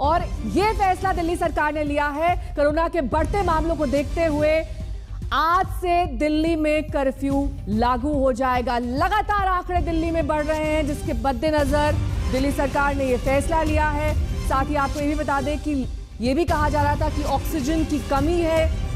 और ये फैसला दिल्ली सरकार ने लिया है कोरोना के बढ़ते मामलों को देखते हुए। आज से दिल्ली में कर्फ्यू लागू हो जाएगा। लगातार आंकड़े दिल्ली में बढ़ रहे हैं, जिसके मद्देनजर दिल्ली सरकार ने यह फैसला लिया है। साथ ही आपको ये भी बता दें कि यह भी कहा जा रहा था कि ऑक्सीजन की कमी है,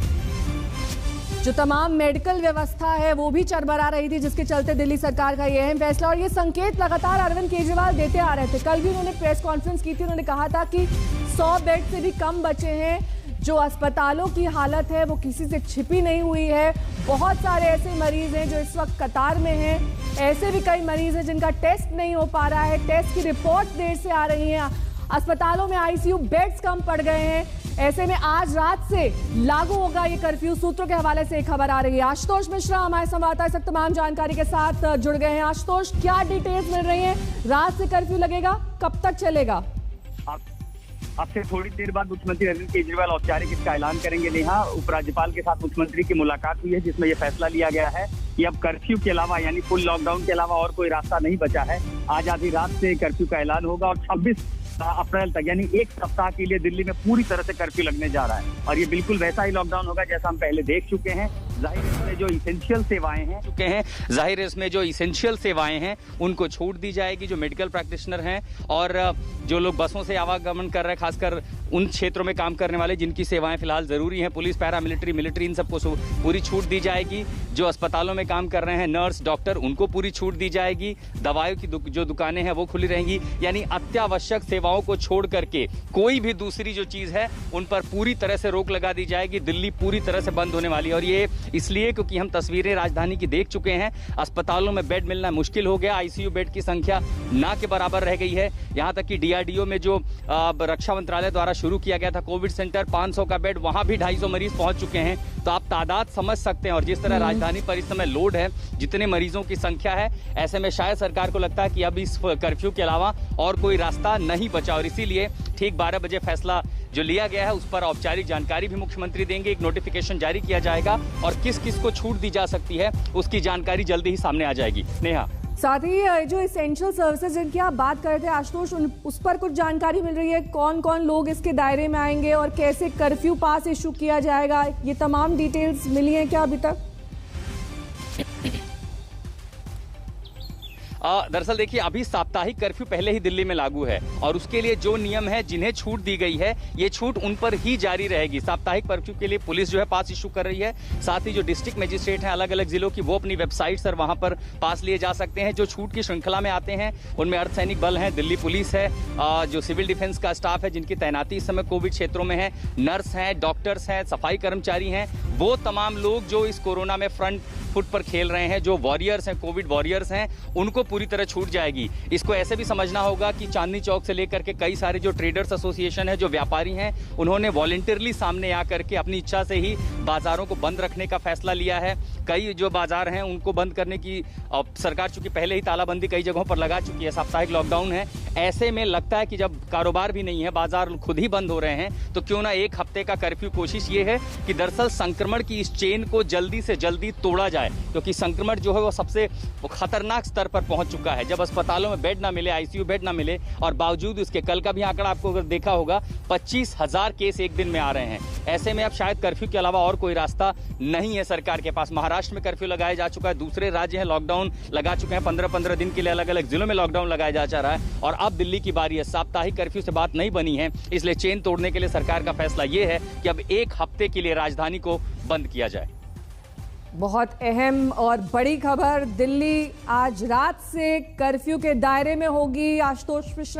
जो तमाम मेडिकल व्यवस्था है वो भी चरमरा रही थी, जिसके चलते दिल्ली सरकार का यह अहम फैसला। और ये संकेत लगातार अरविंद केजरीवाल देते आ रहे थे। कल भी उन्होंने प्रेस कॉन्फ्रेंस की थी, उन्होंने कहा था कि 100 बेड से भी कम बचे हैं। जो अस्पतालों की हालत है वो किसी से छिपी नहीं हुई है। बहुत सारे ऐसे मरीज हैं जो इस वक्त कतार में हैं। ऐसे भी कई मरीज हैं जिनका टेस्ट नहीं हो पा रहा है, टेस्ट की रिपोर्ट देर से आ रही है। अस्पतालों में आईसीयू बेड्स कम पड़ गए हैं। ऐसे में आज रात से लागू होगा ये कर्फ्यू। सूत्रों के हवाले से एक खबर आ रही है। आशुतोष मिश्रा हमारे संवाददाता इस वक्त तमाम जानकारी के साथ जुड़ गए हैं। आशुतोष, क्या डिटेल्स मिल रही हैं? रात से कर्फ्यू लगेगा, कब तक चलेगा? अब से थोड़ी देर बाद मुख्यमंत्री अरविंद केजरीवाल औपचारिक इसका ऐलान करेंगे। नेहा, उपराज्यपाल के साथ मुख्यमंत्री की मुलाकात हुई है, जिसमें यह फैसला लिया गया है कि अब कर्फ्यू के अलावा यानी फुल लॉकडाउन के अलावा और कोई रास्ता नहीं बचा है। आज आधी रात से कर्फ्यू का ऐलान होगा और 26 अप्रैल तक यानी एक सप्ताह के लिए दिल्ली में पूरी तरह से कर्फ्यू लगने जा रहा है। और ये बिल्कुल वैसा ही लॉकडाउन होगा जैसा हम पहले देख चुके हैं। जाहिर है इसमें जो इसेंशियल सेवाएं हैं उनको छूट दी जाएगी। जो मेडिकल प्रैक्टिशनर हैं और जो लोग बसों से आवागमन कर रहे हैं, खासकर उन क्षेत्रों में काम करने वाले जिनकी सेवाएं फिलहाल जरूरी हैं, पुलिस, पैरामिलिट्री, मिलिट्री, इन सबको पूरी छूट दी जाएगी। जो अस्पतालों में काम कर रहे हैं, नर्स, डॉक्टर, उनको पूरी छूट दी जाएगी। दवाइयों की जो दुकानें हैं वो खुली रहेंगी। यानी अत्यावश्यक सेवाओं को छोड़ करके कोई भी दूसरी जो चीज है उन पर पूरी तरह से रोक लगा दी जाएगी। दिल्ली पूरी तरह से बंद होने वाली है। और ये इसलिए क्योंकि हम तस्वीरें राजधानी की देख चुके हैं। अस्पतालों में बेड मिलना मुश्किल हो गया। आईसीयू बेड की संख्या ना के बराबर रह गई है। यहां तक कि डीआरडीओ में जो रक्षा मंत्रालय द्वारा शुरू किया गया था कोविड सेंटर, 500 का बेड, वहां भी 250 मरीज पहुंच चुके हैं। तो आप तादाद समझ सकते हैं। और जिस तरह राजधानी पर इस समय लोड है, जितने मरीजों की संख्या है, ऐसे में शायद सरकार को लगता है कि अब इस कर्फ्यू के अलावा और कोई रास्ता नहीं बचा। और इसीलिए ठीक 12 बजे फैसला जो लिया गया है उस पर औपचारिक जानकारी भी मुख्यमंत्री देंगे। एक नोटिफिकेशन जारी किया जाएगा और किस किस को छूट दी जा सकती है उसकी जानकारी जल्दी ही सामने आ जाएगी। नेहा, साथ ही जो इसेंशियल सर्विसेज जिनकी आप बात कर रहे थे आशुतोष, उस पर कुछ जानकारी मिल रही है? कौन कौन लोग इसके दायरे में आएंगे और कैसे कर्फ्यू पास इशू किया जाएगा? ये तमाम डिटेल्स मिली हैं क्या अभी तक? दरअसल देखिए, अभी साप्ताहिक कर्फ्यू पहले ही दिल्ली में लागू है और उसके लिए जो नियम है, जिन्हें छूट दी गई है, ये छूट उन पर ही जारी रहेगी। साप्ताहिक कर्फ्यू के लिए पुलिस जो है पास इशू कर रही है। साथ ही जो डिस्ट्रिक्ट मजिस्ट्रेट हैं अलग अलग जिलों की, वो अपनी वेबसाइट पर वहां पर पास लिए जा सकते हैं। जो छूट की श्रृंखला में आते हैं उनमें अर्धसैनिक बल है, दिल्ली पुलिस है, जो सिविल डिफेंस का स्टाफ है जिनकी तैनाती इस समय कोविड क्षेत्रों में है, नर्स हैं, डॉक्टर्स हैं, सफाई कर्मचारी हैं, वो तमाम लोग जो इस कोरोना में फ्रंट फुट पर खेल रहे हैं, जो वॉरियर्स हैं, कोविड वॉरियर्स हैं, उनको पूरी तरह छूट जाएगी। इसको ऐसे भी समझना होगा कि चांदनी चौक से लेकर के कई सारे जो ट्रेडर्स एसोसिएशन है, जो व्यापारी हैं, उन्होंने वॉलंटियरली सामने आकर के अपनी इच्छा से ही बाजारों को बंद रखने का फैसला लिया है। कई जो बाजार हैं उनको बंद करने की सरकार चूंकि पहले ही तालाबंदी कई जगहों पर लगा चुकी है, साप्ताहिक लॉकडाउन है। ऐसे में लगता है कि जब कारोबार भी नहीं है, बाजार खुद ही बंद हो रहे हैं, तो क्यों ना एक हफ्ते का कर्फ्यू। कोशिश ये है कि दरअसल संक्रमण की इस चेन को जल्दी से जल्दी तोड़ा जाए, क्योंकि संक्रमण जो है वो सबसे खतरनाक स्तर पर पहुंच चुका है। जब अस्पतालों में बेड ना मिले, आईसीयू बेड ना मिले, और बावजूद इसके कल का भी आंकड़ा आपको अगर देखा होगा, 25,000 केस एक दिन में आ रहे हैं। ऐसे में अब शायद कर्फ्यू के अलावा और कोई रास्ता नहीं है सरकार के पास। महाराष्ट्र में कर्फ्यू लगाया जा चुका है, दूसरे राज्य हैं लॉकडाउन लगा चुके हैं, 15-15 दिन के लिए अलग अलग जिलों में लॉकडाउन लगाया जा रहा है। और अब दिल्ली की बारी है। साप्ताहिक कर्फ्यू से बात नहीं बनी है, इसलिए चेन तोड़ने के लिए सरकार का फैसला यह है कि अब एक हफ्ते के लिए राजधानी को बंद किया जाए। बहुत अहम और बड़ी खबर, दिल्ली आज रात से कर्फ्यू के दायरे में होगी। आशुतोष मिश्रा